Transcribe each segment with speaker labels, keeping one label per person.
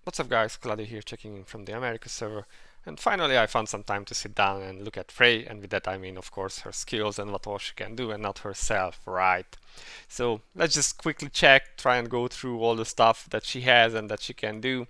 Speaker 1: What's up guys, Cloudie here checking in from the America server. And finally I found some time to sit down and look at Frey, and with that I mean of course her skills and what all she can do and not herself, right? So let's just quickly check, try and go through all the stuff that she has and that she can do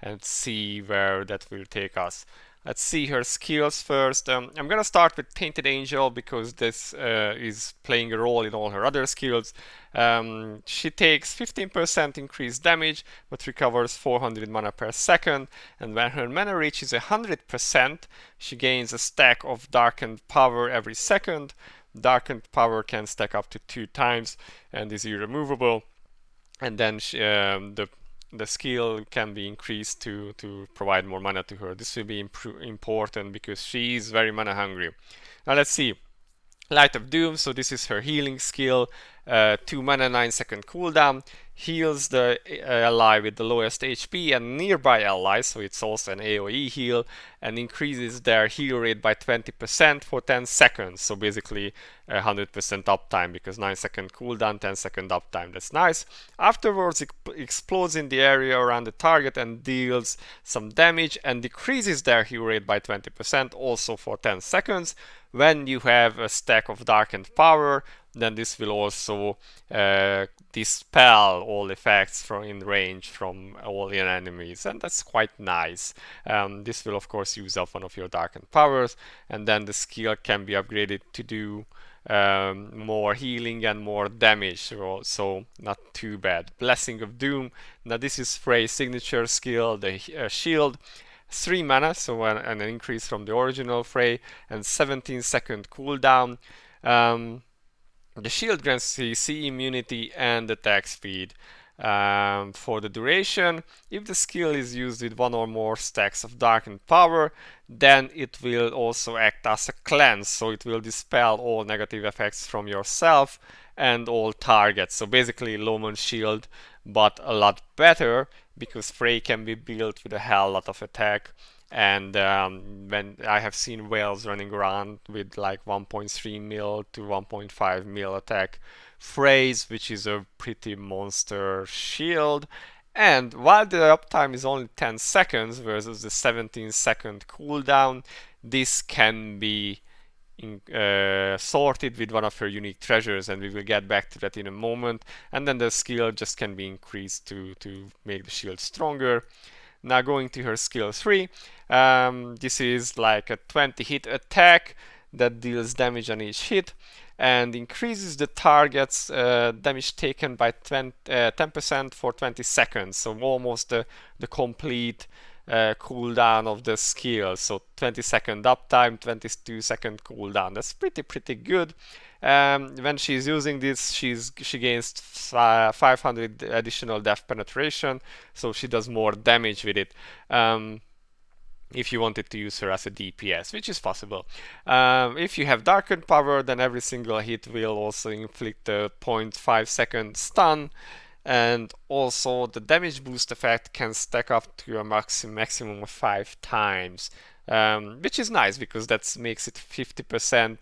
Speaker 1: and see where that will take us. Let's see her skills first. I'm gonna start with Tainted Angel because this is playing a role in all her other skills. She takes 15% increased damage but recovers 400 mana per second, and when her mana reaches 100%, she gains a stack of Darkened Power every second. Darkened Power can stack up to 2 times and is irremovable. And then the skill can be increased to provide more mana to her. This will be important because she is very mana hungry. Now let's see. Light of Doom, so this is her healing skill. 2 mana, 9-second cooldown. Heals the ally with the lowest HP and nearby allies, so it's also an AoE heal, and increases their heal rate by 20% for 10 seconds. So basically 100% uptime because 9-second cooldown, 10-second uptime. That's nice. Afterwards, it explodes in the area around the target and deals some damage and decreases their heal rate by 20%, also for 10 seconds. When you have a stack of Darkened Power, then this will also dispel all effects from in range from all your enemies, and that's quite nice. This will of course use up one of your Darkened Powers, and then the skill can be upgraded to do more healing and more damage, so not too bad. Blessing of Doom, now this is Frey's signature skill, the shield. 3 mana, so an increase from the original Frey, and 17-second cooldown. The shield grants CC immunity and attack speed for the duration. If the skill is used with 1 or more stacks of Darkened Power, then it will also act as a cleanse, so it will dispel all negative effects from yourself and all targets. So basically Loman Shield, but a lot better because Frey can be built with a hell lot of attack. And when I have seen whales running around with like 1.3 mil to 1.5 mil attack, Freys, which is a pretty monster shield. And while the uptime is only 10 seconds versus the 17-second cooldown, this can be sorted with one of her unique treasures, and we will get back to that in a moment. And then the skill just can be increased to make the shield stronger. Now going to her skill 3, this is like a 20 hit attack that deals damage on each hit and increases the target's damage taken by 10% for 20 seconds, so almost the complete cooldown of the skill. So 20-second uptime, 22-second cooldown. That's pretty good. When she's using this, she gains 500 additional depth penetration, so she does more damage with it. If you wanted to use her as a DPS, which is possible. If you have Darkened Power, then every single hit will also inflict a 0.5 second stun, and also the damage boost effect can stack up to a maximum of 5 times, which is nice because that makes it 50%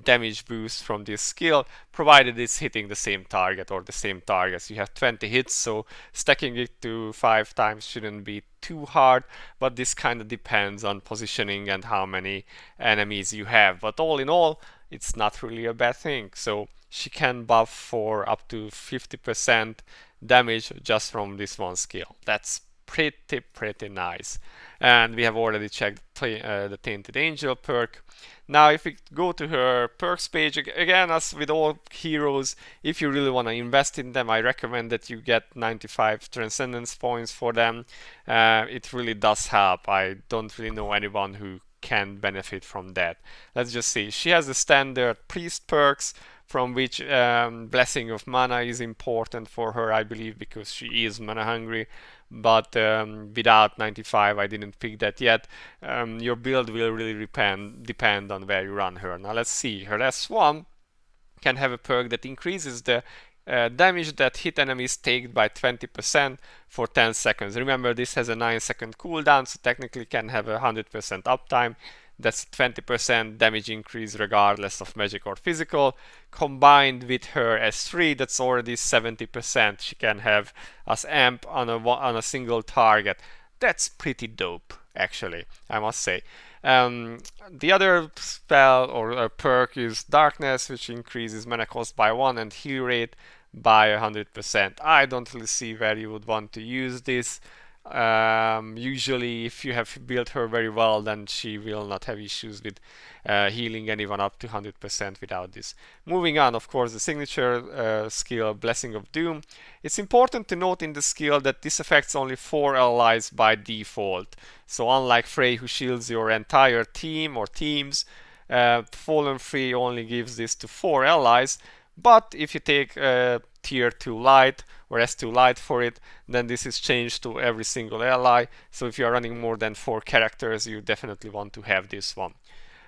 Speaker 1: damage boost from this skill, provided it's hitting the same target or the same targets. You have 20 hits, so stacking it to 5 times shouldn't be too hard, but this kind of depends on positioning and how many enemies you have. But all in all, it's not really a bad thing. So she can buff for up to 50% damage just from this one skill. That's pretty nice. And we have already checked the Tainted Angel perk. Now if we go to her perks page, again, as with all heroes, if you really want to invest in them, I recommend that you get 95 Transcendence points for them. It really does help. I don't really know anyone who can benefit from that. Let's just see. She has the standard priest perks, from which Blessing of Mana is important for her, I believe, because she is mana hungry. But without 95, I didn't pick that yet. Your build will really depend on where you run her. Now let's see. Her S1 can have a perk that increases the damage that hit enemies take by 20% for 10 seconds. Remember, this has a 9-second cooldown, so technically can have a 100% uptime. That's 20% damage increase regardless of magic or physical. Combined with her S3, that's already 70%. She can have as amp on a single target. that's pretty dope, actually, I must say. The other spell or perk is Darkness, which increases mana cost by 1 and heal rate by 100%. I don't really see where you would want to use this. Usually, if you have built her very well, then she will not have issues with healing anyone up to 100% without this. Moving on, of course, the signature skill, Blessing of Doom. It's important to note in the skill that this affects only 4 allies by default. So unlike Frey, who shields your entire team or teams, Fallen Frey only gives this to 4 allies. But if you take tier 2 light or S2 light for it, then this is changed to every single ally. So if you are running more than 4 characters, you definitely want to have this one.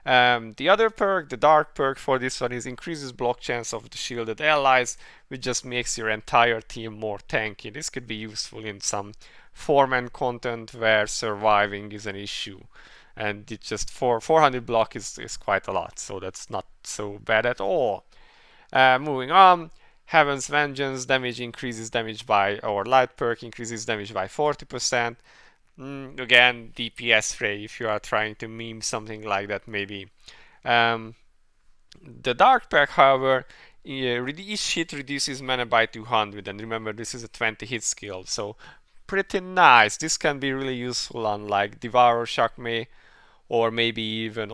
Speaker 1: The other perk, the dark perk for this one, is increases block chance of the shielded allies, which just makes your entire team more tanky. This could be useful in some 4-man content where surviving is an issue. And it just 400 block is quite a lot, so that's not so bad at all. Moving on, Heaven's Vengeance, damage increases damage by, or light perk increases damage by 40%. Again, DPS Frey, if you are trying to meme something like that, maybe. The dark perk, however, each hit reduces mana by 200, and remember, this is a 20 hit skill, so pretty nice. This can be really useful on like Devour Shakme, or maybe even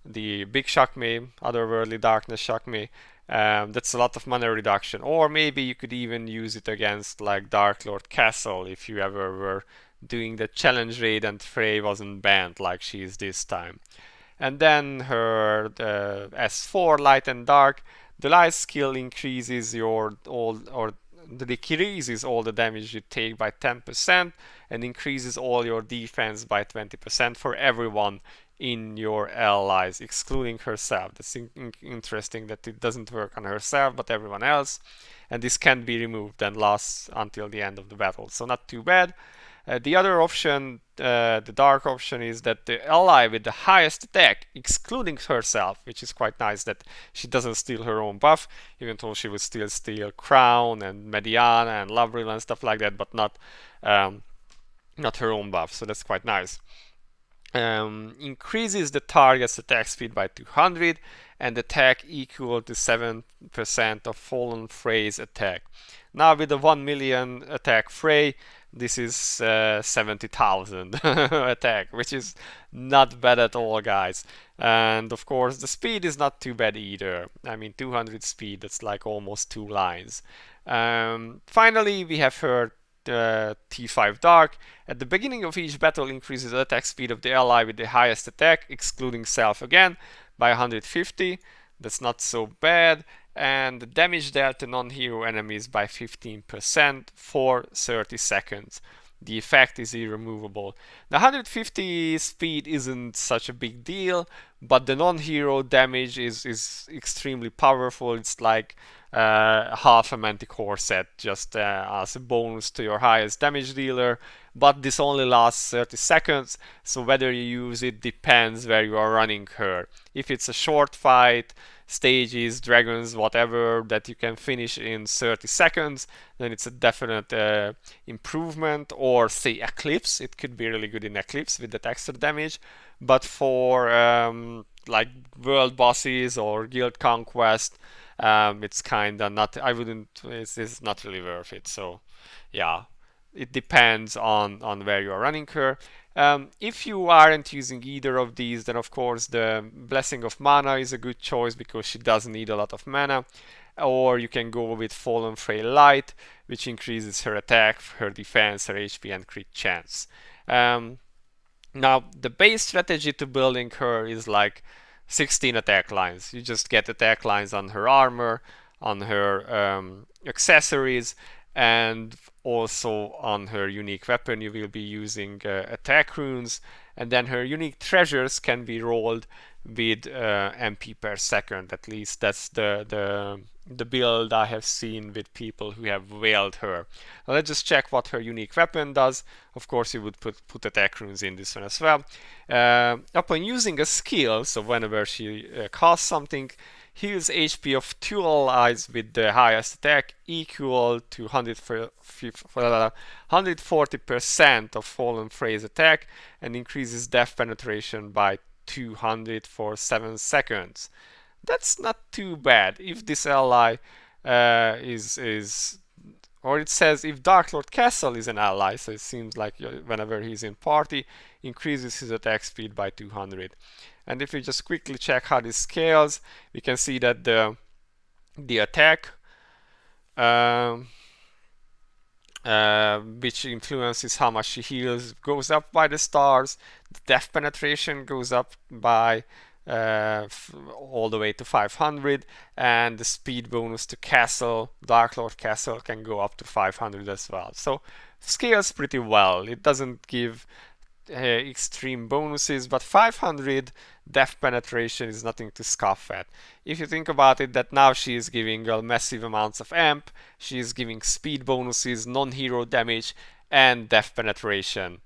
Speaker 1: the big Shakme, Otherworldly Darkness Shakme. That's a lot of mana reduction. Or maybe you could even use it against like Dark Lord Castle if you ever were doing the challenge raid and Frey wasn't banned like she is this time. And then her S4 Light and Dark. The light skill increases decreases all the damage you take by 10% and increases all your defense by 20% for everyone in your allies, excluding herself. That's interesting that it doesn't work on herself, but everyone else. And this can be removed and lasts until the end of the battle, so not too bad. The other option, the dark option, is that the ally with the highest attack, excluding herself, which is quite nice that she doesn't steal her own buff, even though she would still steal Crown and Mediana and Lavril and stuff like that, but not her own buff, so that's quite nice. Increases the target's attack speed by 200 and attack equal to 7% of Fallen Frey's attack. Now with the 1 million attack Frey, this is 70,000 attack, which is not bad at all, guys. And of course the speed is not too bad either. I mean, 200 speed, that's like almost 2 lines. Finally, we have her T5 Dark. At the beginning of each battle, increases the attack speed of the ally with the highest attack, excluding self again, by 150. That's not so bad. And the damage dealt to non-hero enemies by 15% for 30 seconds. The effect is irremovable. The 150 speed isn't such a big deal, but the non-hero damage is extremely powerful. It's like half a Manticore set, just as a bonus to your highest damage dealer. But this only lasts 30 seconds, so whether you use it depends where you are running her. If it's a short fight, stages, dragons, whatever, that you can finish in 30 seconds, then it's a definite improvement. Or say Eclipse, it could be really good in Eclipse with that extra damage. But for like world bosses or guild conquest, it's kinda not, it's not really worth it. So yeah, it depends on where you are running her. If you aren't using either of these, then of course the Blessing of Mana is a good choice because she doesn't need a lot of mana. Or you can go with Fallen Frey Light, which increases her attack, her defense, her HP and crit chance. Now the base strategy to building her is like 16 attack lines. You just get attack lines on her armor, on her accessories, and also on her unique weapon. You will be using attack runes, and then her unique treasures can be rolled with MP per second. At least that's the build I have seen with people who have whaled her. Now let's just check what her unique weapon does. Of course, you would put attack runes in this one as well. Upon using a skill, so whenever she casts something, heals HP of 2 allies with the highest attack equal to 140% of Fallen Frey's attack, and increases death penetration by 200 for 7 seconds. That's not too bad. If this ally is or it says if Dark Lord Castle is an ally, so it seems like whenever he's in party, increases his attack speed by 200. And if we just quickly check how this scales, we can see that the attack, which influences how much she heals, goes up by the stars. The death penetration goes up by all the way to 500, and the speed bonus to Castle, Dark Lord Castle, can go up to 500 as well. So scales pretty well. It doesn't give extreme bonuses, but 500 death penetration is nothing to scoff at. If you think about it, that now she is giving massive amounts of amp, she is giving speed bonuses, non-hero damage, and death penetration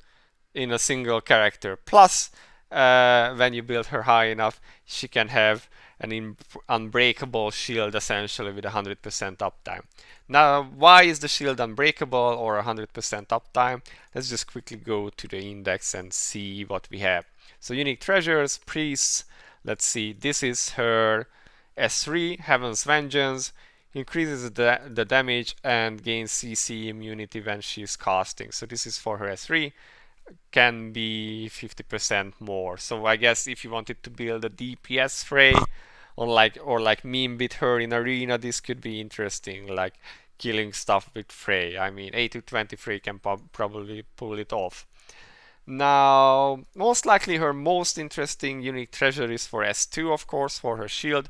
Speaker 1: in a single character. Plus, when you build her high enough, she can have an unbreakable shield essentially with 100% uptime. Now, why is the shield unbreakable or 100% uptime? Let's just quickly go to the index and see what we have. So unique treasures, priests, let's see, this is her S3, Heaven's Vengeance, increases the damage and gains CC immunity when she is casting. So this is for her S3, can be 50% more. So I guess if you wanted to build a DPS Frey or like meme with her in arena, this could be interesting, like killing stuff with Frey. I mean, 8-20 Frey can probably pull it off. Now, most likely her most interesting unique treasure is for S2, of course, for her shield.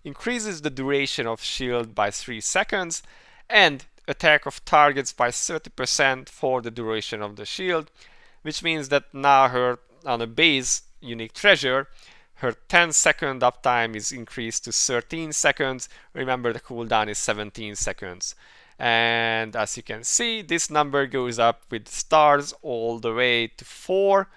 Speaker 1: Increases the duration of shield by 3 seconds and attack of targets by 30% for the duration of the shield, which means that now her, on a base unique treasure, her 10-second uptime is increased to 13 seconds. Remember, the cooldown is 17 seconds. And as you can see, this number goes up with stars all the way to 4,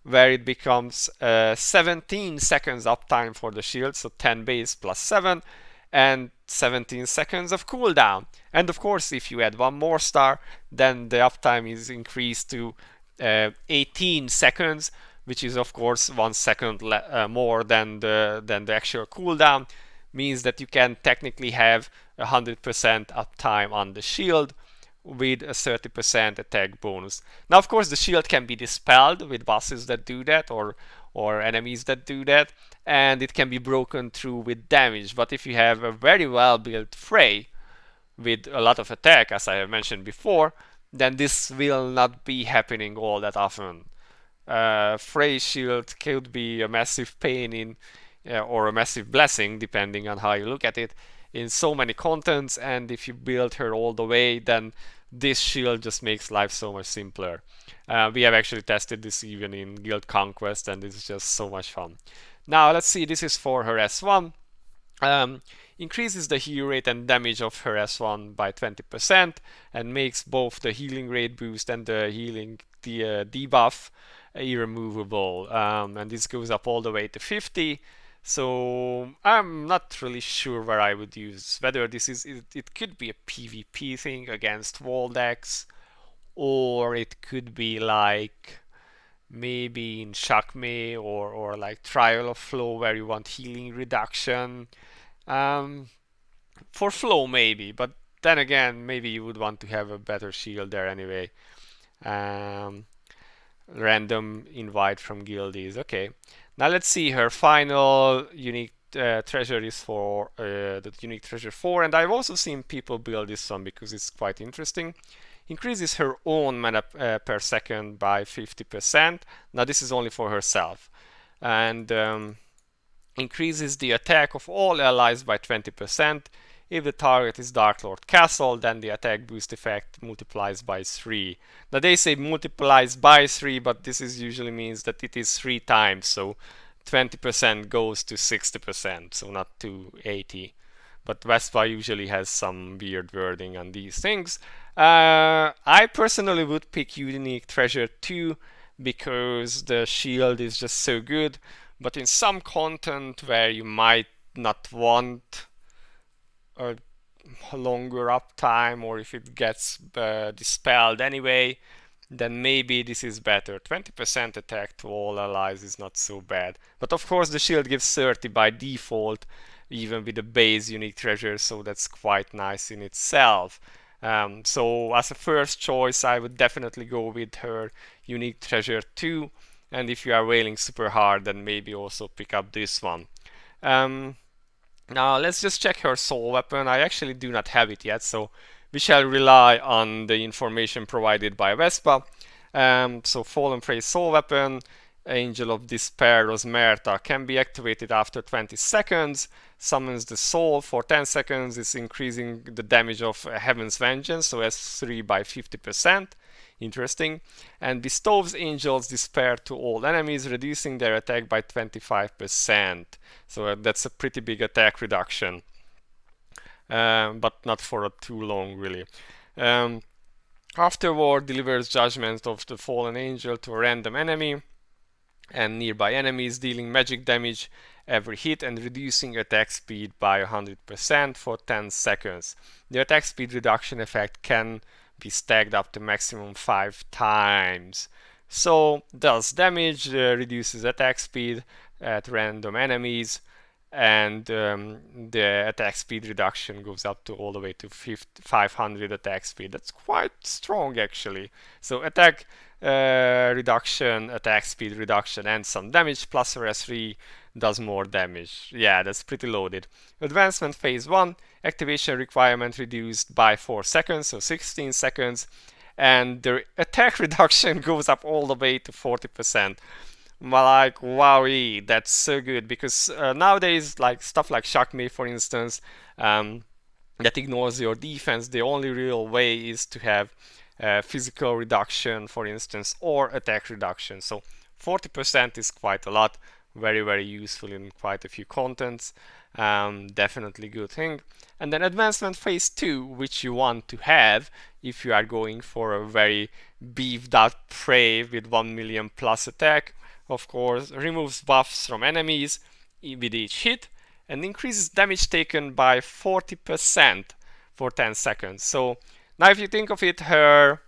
Speaker 1: where it becomes 17 seconds uptime for the shield, so 10 base plus 7, and 17 seconds of cooldown. And of course, if you add one more star, then the uptime is increased to 18 seconds, which is of course 1 second more than the actual cooldown. Means that you can technically have 100% uptime on the shield with a 30% attack bonus. Now, of course, the shield can be dispelled with bosses that do that, or enemies that do that, and it can be broken through with damage. But if you have a very well built Frey with a lot of attack, as I have mentioned before, then this will not be happening all that often. Frey shield could be a massive pain in or a massive blessing, depending on how you look at it, in so many contents. And if you build her all the way, then this shield just makes life so much simpler. We have actually tested this even in Guild Conquest, and it's just so much fun. Now let's see, this is for her S1. Increases the heal rate and damage of her S1 by 20% and makes both the healing rate boost and the healing debuff irremovable. And this goes up all the way to 50. So I'm not really sure where I would use, whether this is, it could be a PvP thing against wall decks, or it could be like maybe in Shakme or like Trial of Flow, where you want healing reduction. For Flow maybe, but then again, maybe you would want to have a better shield there anyway. Random invite from guildies. Okay, now let's see, her final unique treasure is for the unique treasure 4, and I've also seen people build this one because it's quite interesting. Increases her own mana per second by 50%. Now this is only for herself, and increases the attack of all allies by 20%. If the target is Dark Lord Castle, then the attack boost effect multiplies by 3. Now they say multiplies by 3, but this is usually means that it is 3 times, so 20% goes to 60%, so not to 80. But Vespa usually has some weird wording on these things. I personally would pick Unique Treasure 2 because the shield is just so good, but in some content where you might not want a longer uptime, or if it gets dispelled anyway, then maybe this is better. 20% attack to all allies is not so bad. But of course the shield gives 30 by default, even with the base unique treasure, so that's quite nice in itself. So as a first choice, I would definitely go with her unique treasure 2. And if you are wailing super hard, then maybe also pick up this one. Now let's just check her soul weapon. I actually do not have it yet, so we shall rely on the information provided by Vespa. So Fallen Frey soul weapon, Angel of Despair Rosmerta, can be activated after 20 seconds, summons the soul for 10 seconds, is increasing the damage of Heaven's Vengeance, so S3 by 50%. Interesting. And bestows Angel's Despair to all enemies, reducing their attack by 25%. So that's a pretty big attack reduction. But not for too long, really. Afterward, delivers Judgment of the Fallen Angel to a random enemy and nearby enemies, dealing magic damage every hit and reducing attack speed by 100% for 10 seconds. The attack speed reduction effect can be stacked up to maximum 5 times. So does damage, reduces attack speed at random enemies, and the attack speed reduction goes up to all the way to 500 attack speed. That's quite strong actually. So attack reduction, attack speed reduction, and some damage, plus her S3 does more damage. Yeah, that's pretty loaded. Advancement phase 1, activation requirement reduced by 4 seconds, so 16 seconds, and the attack reduction goes up all the way to 40%. Like, wowie, that's so good, because nowadays, like stuff like Shock Me, for instance, that ignores your defense. The only real way is to have physical reduction, for instance, or attack reduction. So 40% is quite a lot. Very, very useful in quite a few contents. Definitely good thing. And then advancement phase 2, which you want to have if you are going for a very beefed up prey with 1 million plus attack. Of course, removes buffs from enemies with each hit and increases damage taken by 40% for 10 seconds. So now if you think of it, her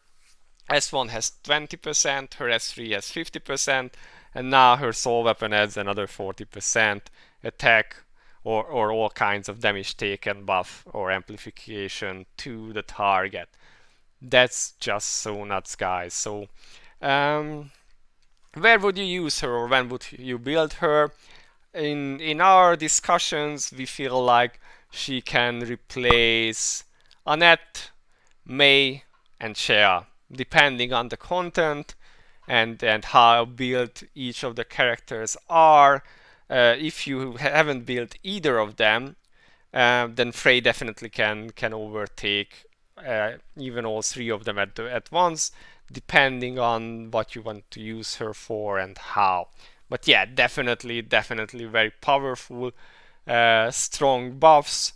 Speaker 1: S1 has 20%, her S3 has 50%, and now her soul weapon adds another 40% attack or all kinds of damage taken buff or amplification to the target. That's just so nuts, guys. So where would you use her, or when would you build her? In our discussions, we feel like she can replace Annette, May, and Shea, depending on the content and how built each of the characters are. If you haven't built either of them, then Frey definitely can overtake even all three of them at once, depending on what you want to use her for and how. But yeah, definitely very powerful, strong buffs,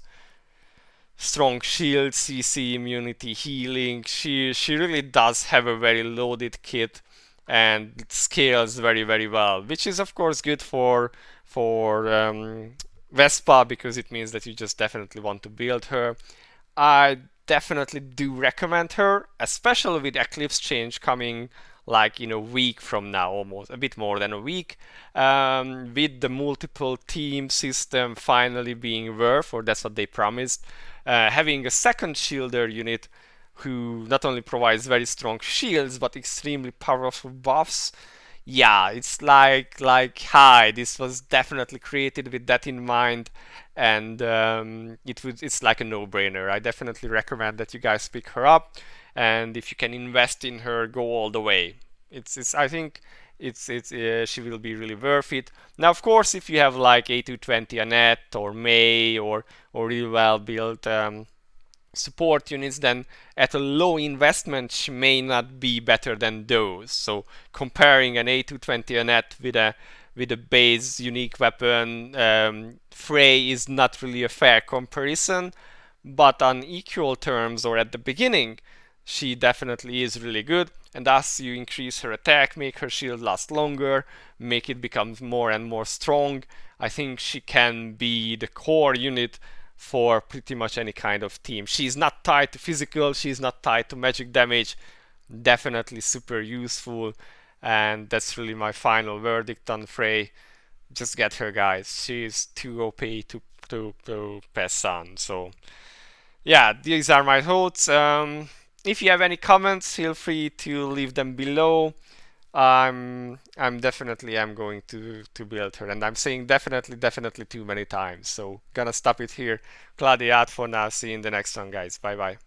Speaker 1: strong shield, CC, immunity, healing. She really does have a very loaded kit, and it scales very well, which is of course good for Vespa, because it means that you just definitely want to build her. I definitely do recommend her, especially with Eclipse change coming like in a week from now, almost a bit more than a week, with the multiple team system finally being worth, or that's what they promised. Having a second shielder unit who not only provides very strong shields but extremely powerful buffs. Yeah, it's like hi, this was definitely created with that in mind, and it's like a no-brainer. I definitely recommend that you guys pick her up, and if you can invest in her, go all the way. I think she will be really worth it. Now, of course, if you have like A220 Annette or May or really well built support units, then at a low investment she may not be better than those. So comparing an A220 Annette with a base unique weapon, Frey is not really a fair comparison, but on equal terms or at the beginning, she definitely is really good. And as you increase her attack, make her shield last longer, make it become more and more strong, I think she can be the core unit for pretty much any kind of team. She's not tied to physical, she's not tied to magic damage. Definitely super useful, and that's really my final verdict on Frey. Just get her, guys. She's too OP to pass on. So yeah, these are my thoughts. If you have any comments, feel free to leave them below. I'm definitely am going to build her, and I'm saying definitely too many times. So gonna stop it here. Cloudie out for now. See you in the next one, guys. Bye bye.